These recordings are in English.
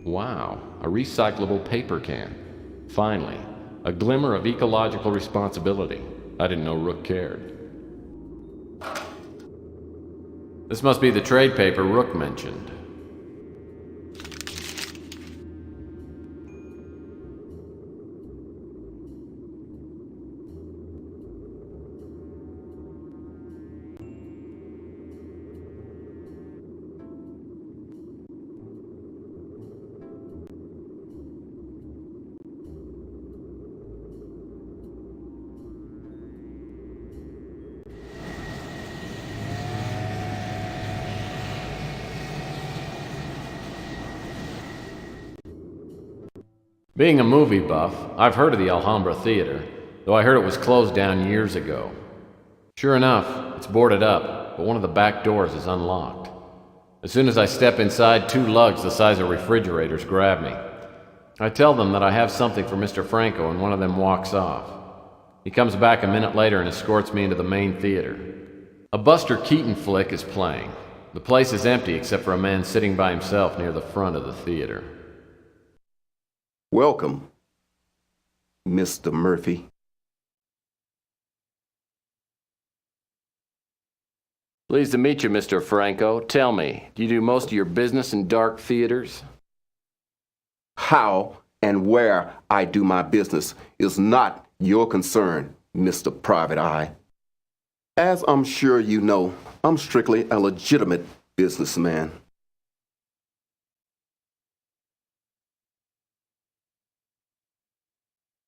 Wow, a recyclable paper can. Finally, a glimmer of ecological responsibility. I didn't know Rook cared. This must be the trade paper Rook mentioned. Being a movie buff, I've heard of the Alhambra Theater, though I heard it was closed down years ago. Sure enough, it's boarded up, but one of the back doors is unlocked. As soon as I step inside, two lugs the size of refrigerators grab me. I tell them that I have something for Mr. Franco, and one of them walks off. He comes back a minute later and escorts me into the main theater. A Buster Keaton flick is playing. The place is empty except for a man sitting by himself near the front of the theater. Welcome, Mr. Murphy. Pleased to meet you, Mr. Franco. Tell me, do you do most of your business in dark theaters? How and where I do my business is not your concern, Mr. Private Eye. As I'm sure you know, I'm strictly a legitimate businessman.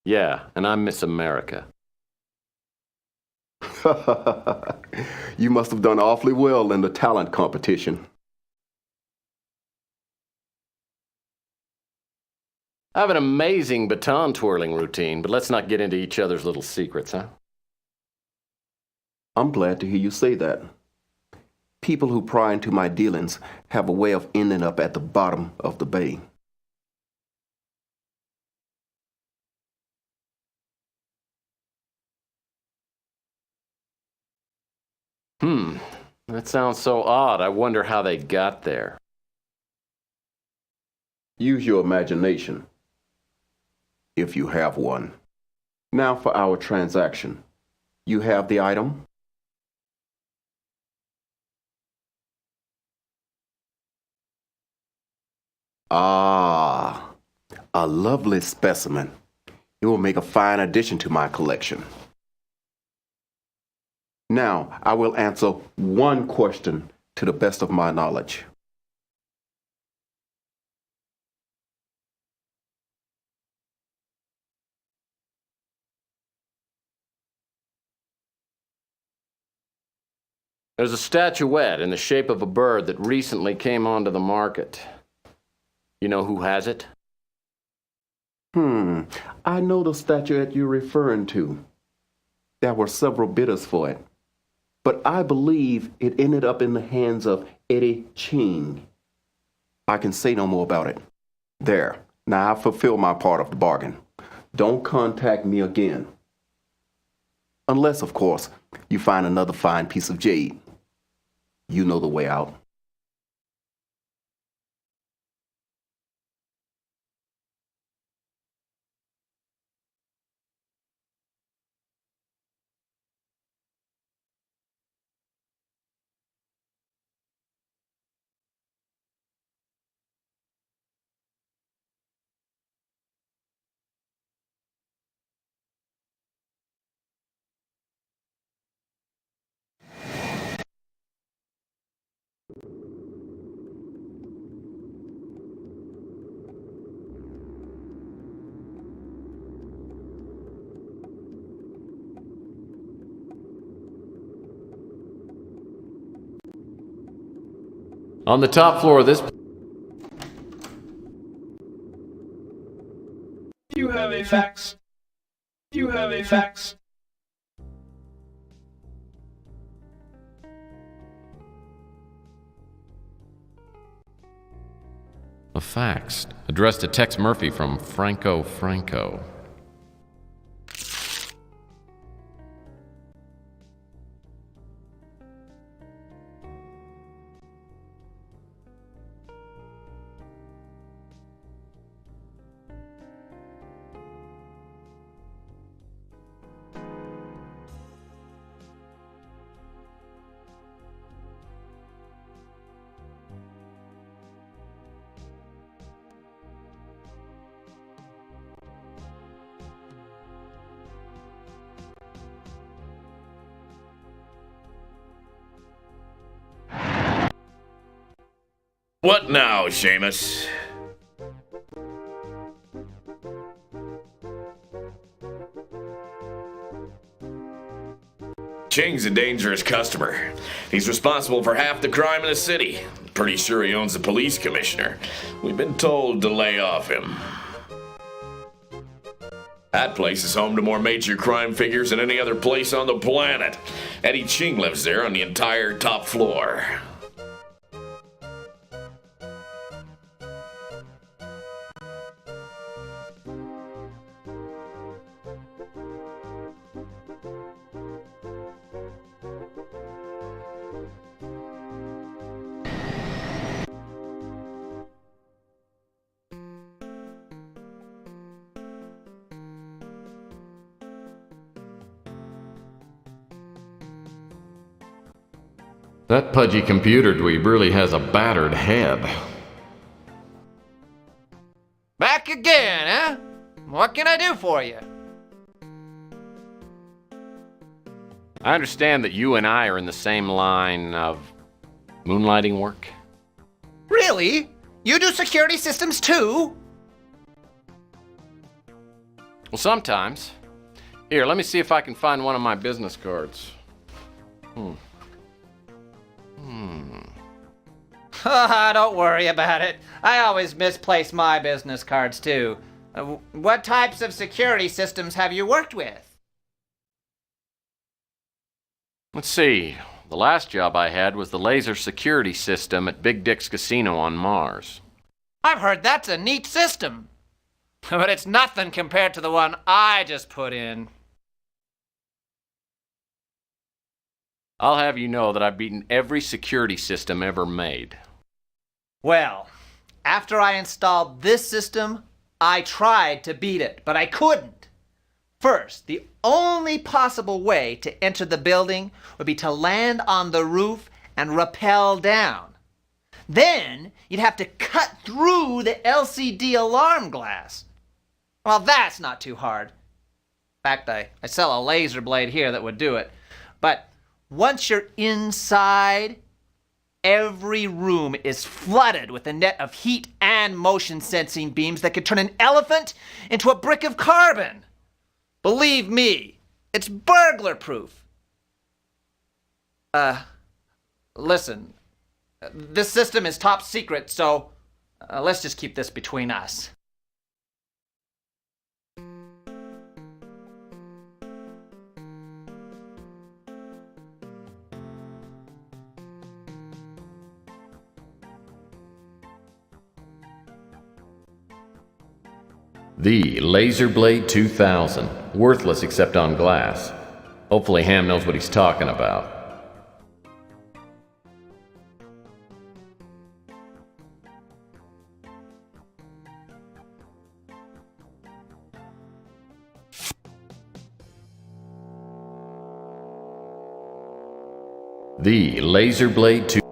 Yeah, and I'm Miss America. You must have done awfully well in the talent competition. I have an amazing baton twirling routine, but let's not get into each other's little secrets, huh? I'm glad to hear you say that. People who pry into my dealings have a way of ending up at the bottom of the bay. That sounds so odd. I wonder how they got there. Use your imagination, if you have one. Now for our transaction. You have the item? Ah, a lovely specimen. It will make a fine addition to my collection. Now, I will answer one question to the best of my knowledge. There's a statuette in the shape of a bird that recently came onto the market. You know who has it? I know the statuette you're referring to. There were several bidders for it, but I believe it ended up in the hands of Eddie Ching. I can say no more about it. There, now I've fulfilled my part of the bargain. Don't contact me again. Unless, of course, you find another fine piece of jade. You know the way out. On the top floor of this... You have a fax. You have a fax. A fax addressed to Tex Murphy from Franco. What now, Seamus? Ching's a dangerous customer. He's responsible for half the crime in the city. Pretty sure he owns the police commissioner. We've been told to lay off him. That place is home to more major crime figures than any other place on the planet. Eddie Ching lives there on the entire top floor. That pudgy computer dweeb really has a battered head. Back again, huh? What can I do for you? I understand that you and I are in the same line of moonlighting work. Really? You do security systems too? Well, sometimes. Here, let me see if I can find one of my business cards. Don't worry about it. I always misplace my business cards too. What types of security systems have you worked with? Let's see. The last job I had was the laser security system at Big Dick's Casino on Mars. I've heard that's a neat system. But it's nothing compared to the one I just put in. I'll have you know that I've beaten every security system ever made. Well, after I installed this system, I tried to beat it, but I couldn't. First, the only possible way to enter the building would be to land on the roof and rappel down. Then, you'd have to cut through the LCD alarm glass. Well, that's not too hard. In fact, I sell a laser blade here that would do it. But once you're inside, every room is flooded with a net of heat and motion sensing beams that could turn an elephant into a brick of carbon. Believe me, it's burglar proof. Listen, this system is top secret, so let's just keep this between us. The Laser Blade 2000. Worthless except on glass. Hopefully Ham knows what he's talking about. The Laser Blade 2000.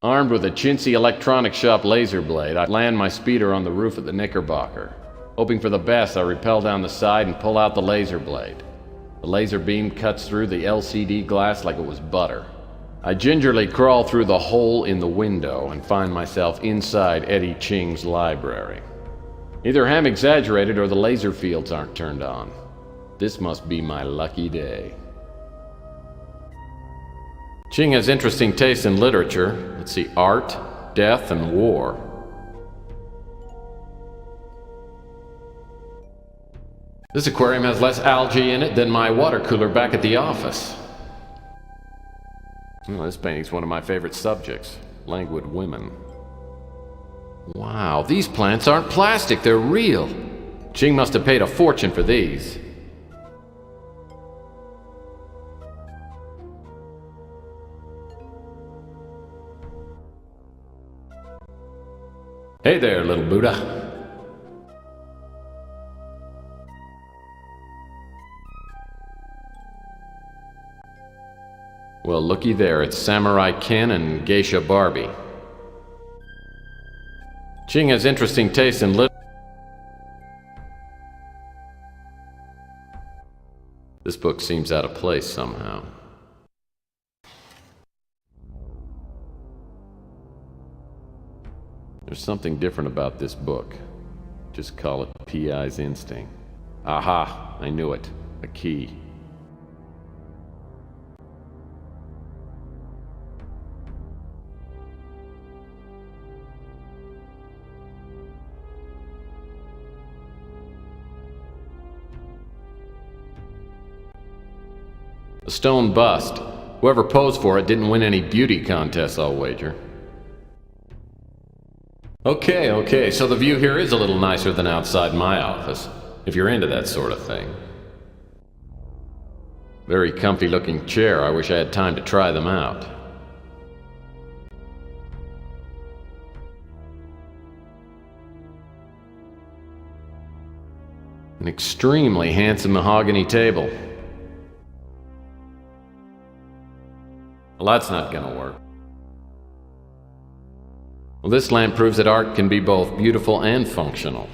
Armed with a chintzy electronic shop laser blade, I land my speeder on the roof of the Knickerbocker. Hoping for the best, I rappel down the side and pull out the laser blade. The laser beam cuts through the LCD glass like it was butter. I gingerly crawl through the hole in the window and find myself inside Eddie Ching's library. Either Ham exaggerated or the laser fields aren't turned on. This must be my lucky day. Ching has interesting taste in literature. Let's see, art, death, and war. This aquarium has less algae in it than my water cooler back at the office. Oh, this painting's one of my favorite subjects, languid women. Wow, these plants aren't plastic, they're real. Ching must have paid a fortune for these. Hey there, little Buddha. Well, looky there, it's Samurai Ken and Geisha Barbie. Ching has interesting taste in little... This book seems out of place somehow. There's something different about this book. Just call it P.I.'s instinct. Aha, I knew it. A key. A stone bust. Whoever posed for it didn't win any beauty contests, I'll wager. Okay, so the view here is a little nicer than outside my office, if you're into that sort of thing. Very comfy looking chair. I wish I had time to try them out. An extremely handsome mahogany table. Well, that's not gonna work. Well, this lamp proves that art can be both beautiful and functional.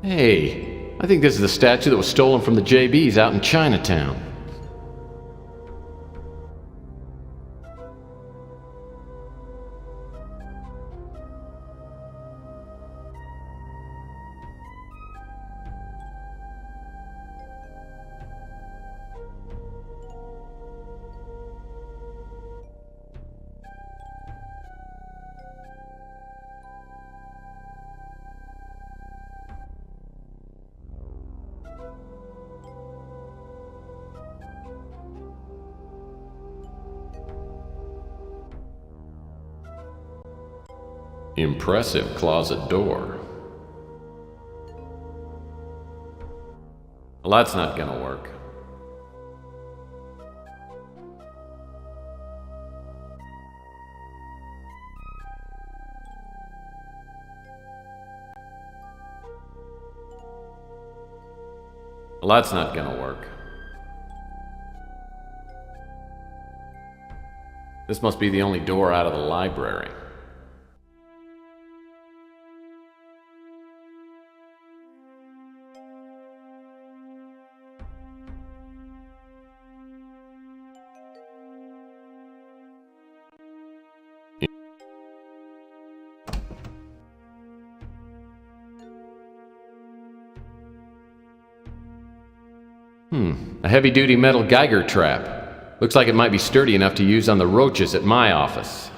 Hey, I think this is the statue that was stolen from the JBs out in Chinatown. Impressive closet door. Well, that's not gonna work. Well, that's not gonna work. This must be the only door out of the library. A heavy-duty metal Geiger trap. Looks like it might be sturdy enough to use on the roaches at my office.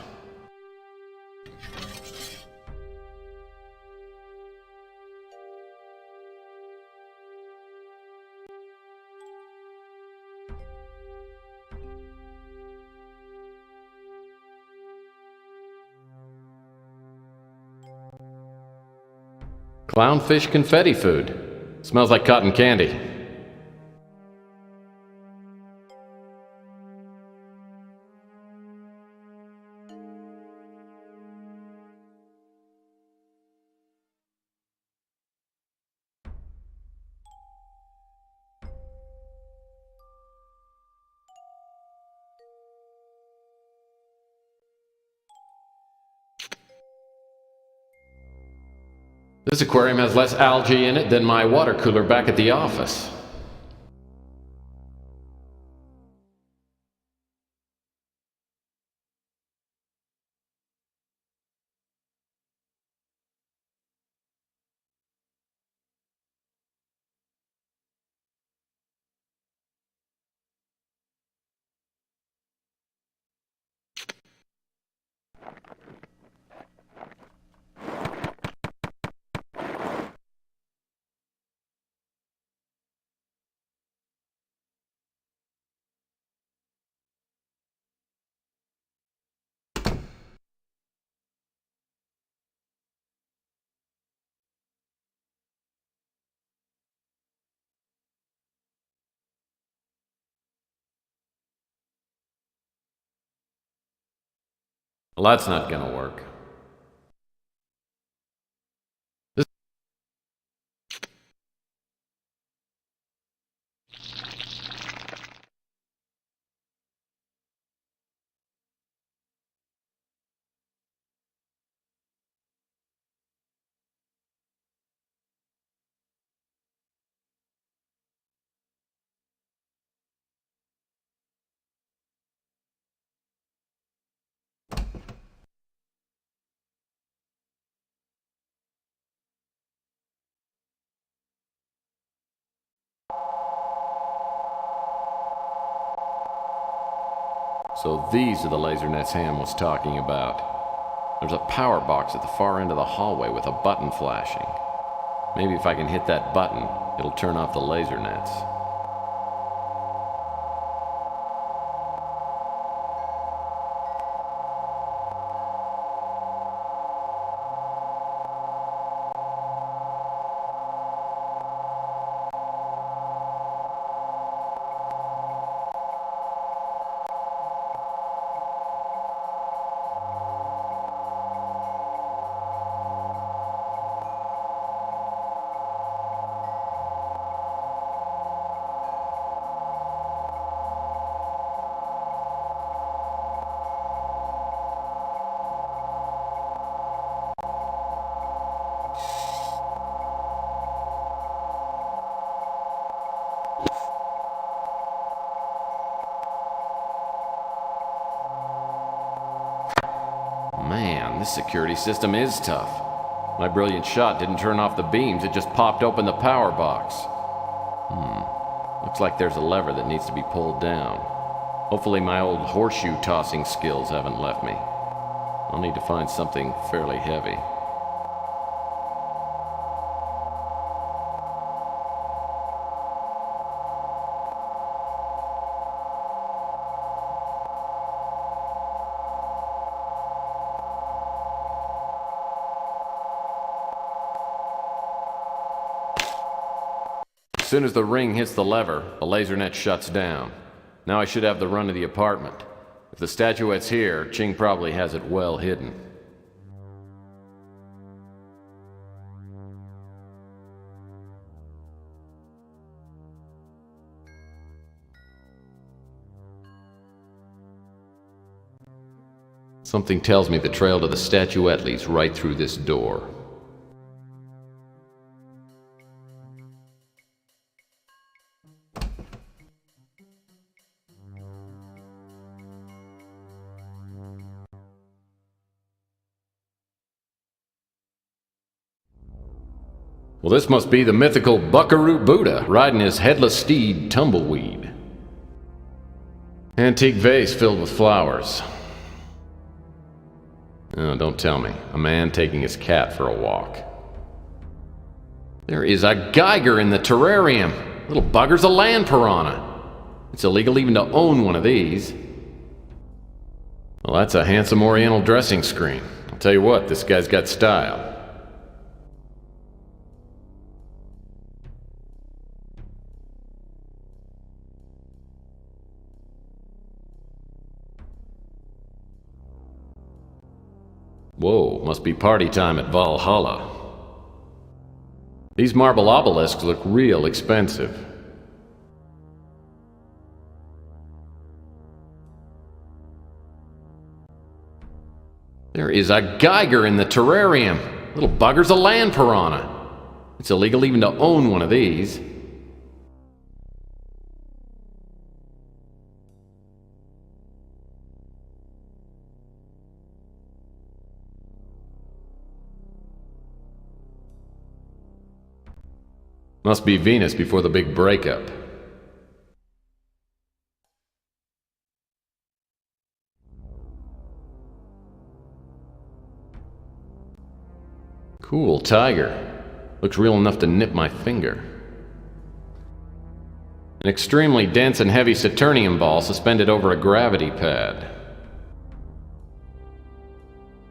Clownfish confetti food. Smells like cotton candy. This aquarium has less algae in it than my water cooler back at the office. Well, that's not gonna work. So these are the laser nets Ham was talking about. There's a power box at the far end of the hallway with a button flashing. Maybe if I can hit that button, it'll turn off the laser nets. Man, this security system is tough. My brilliant shot didn't turn off the beams, it just popped open the power box. Looks like there's a lever that needs to be pulled down. Hopefully my old horseshoe tossing skills haven't left me. I'll need to find something fairly heavy. As soon as the ring hits the lever, the laser net shuts down. Now I should have the run to the apartment. If the statuette's here, Ching probably has it well hidden. Something tells me the trail to the statuette leads right through this door. Well, this must be the mythical Buckaroo Buddha riding his headless steed, Tumbleweed. Antique vase filled with flowers. Oh, don't tell me. A man taking his cat for a walk. There is a Geiger in the terrarium. Little bugger's a land piranha. It's illegal even to own one of these. Well, that's a handsome oriental dressing screen. I'll tell you what, this guy's got style. Whoa, must be party time at Valhalla. These marble obelisks look real expensive. There is a Geiger in the terrarium. Little bugger's a land piranha. It's illegal even to own one of these. Must be Venus before the big breakup. Cool tiger. Looks real enough to nip my finger. An extremely dense and heavy Saturnium ball suspended over a gravity pad.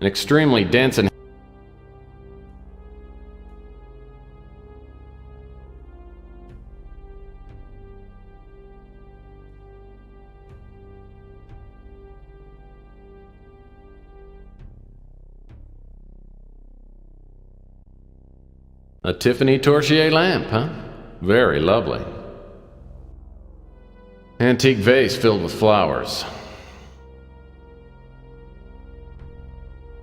An extremely dense and A Tiffany Torchier lamp, huh? Very lovely. Antique vase filled with flowers.